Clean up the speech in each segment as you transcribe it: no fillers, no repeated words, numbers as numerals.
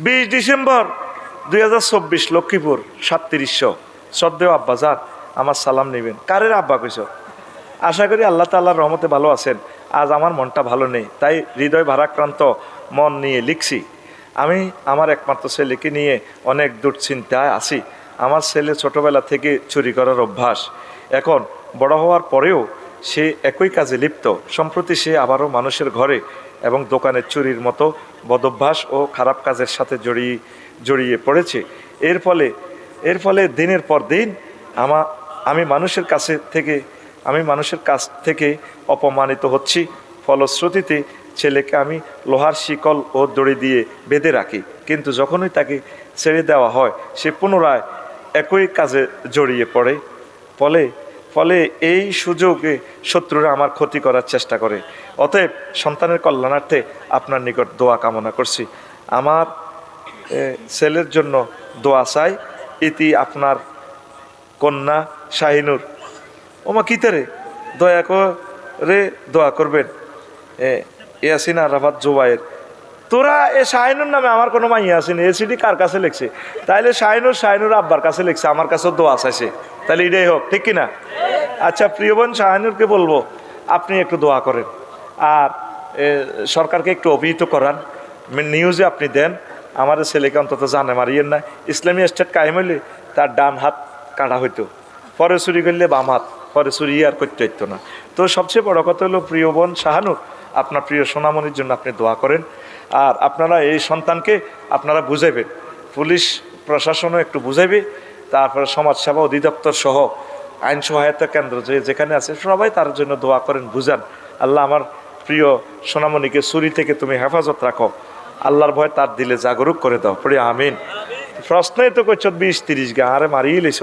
20 December 2024 Lakshmipur 3700। শ্রদ্ধেয় আব্বাজান আমার সালাম নেবেন। কারের আব্বা কইছ? আশা করি আল্লাহ তাআলার রহমতে ভালো আছেন। আজ আমার মনটা ভালো নেই, তাই হৃদয় ভারাক্রান্ত মন নিয়ে লিখছি। আমি আমার একমাত্র ছেলেকে নিয়ে অনেক দুশ্চিন্তায় আছি। আমার ছেলে ছোটবেলা থেকে চুরি করার অভ্যাস, এখন বড় হওয়ার পরেও সে একই কাজে লিপ্ত। সম্প্রতি সে আবারও মানুষের ঘরে এবং দোকানে চুরির মতো বদভ্যাস ও খারাপ কাজের সাথে জড়িয়ে পড়েছে। এর ফলে দিনের পর দিন আমি মানুষের কাছ থেকে অপমানিত হচ্ছি। ফলশ্রুতিতে ছেলেকে আমি লোহার শিকল ও দড়ি দিয়ে বেঁধে রাখি, কিন্তু যখনই তাকে ছেড়ে দেওয়া হয় সে পুনরায় একই কাজে জড়িয়ে পড়ে। ফলে এই সুযোগে শত্রুরা আমার ক্ষতি করার চেষ্টা করে। অতএব সন্তানের কল্যাণার্থে আপনার নিকট দোয়া কামনা করছি। আমার ছেলের জন্য দোয়া চাই। ইতি আপনার কন্যা শাহিনুর। ওমা কিতারে দয়া করে দোয়া করবেন। ইয়াসিন আরাফাত জুবাইর। তোরা এ শাহিনুর নামে আমার কোনো মাইয়া আসেনি, এসিডি কার কাছে লিখছে? তাইলে শাহিনুর আব্বার কাছে লিখছে, আমার কাছেও দোয়া চাইছে। তাহলে এটাই হোক, ঠিক কিনা? আচ্ছা, প্রিয় বোন শাহিনুরকে বলবো আপনি একটু দোয়া করেন, আর সরকারকে একটু অভিহিত করান, নিউজে আপনি দেন আমাদের ছেলেকে অন্তত জানে মারিয়েন না। ইসলামী স্টেট কায়েম হইলে তার ডান হাত কাটা হইতো, পরে চুরি করলে বাম হাত, পরে চুরি আর করতে হইতো না। তো সবচেয়ে বড় কথা হলো প্রিয় বোন শাহানুর, আপনার প্রিয় সোনামণির জন্য আপনি দোয়া করেন। আর আপনারা এই সন্তানকে আপনারা বুঝাইবেন, পুলিশ প্রশাসনও একটু বুঝাইবে, তারপরে সমাজসেবা অধিদপ্তর সহ আইন সহায়তা কেন্দ্র যেখানে আছে সবাই তার জন্য দোয়া করেন, বুঝান। আল্লাহ আমার প্রিয় সোনামণিকে চুরি থেকে তুমি হেফাজত রাখো, আল্লাহর ভয় তার দিলে জাগরুক করে দাও, পড়ে আমিন। প্রশ্নই তো করছ 20-30 গা, আরে মারিয়ে লিছ।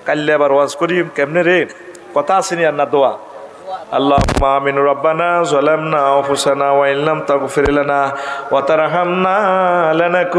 কাল্লে আবার ওয়াজ করি কেমনে রে, কথা আসেনি আর না দোয়া। আল্লাহুম্মা আমিন। রাব্বানা যালামনা আনফুসানা ওয়া ইল্লাম তাগফির লানা ওয়া তারহামনা লানাকুন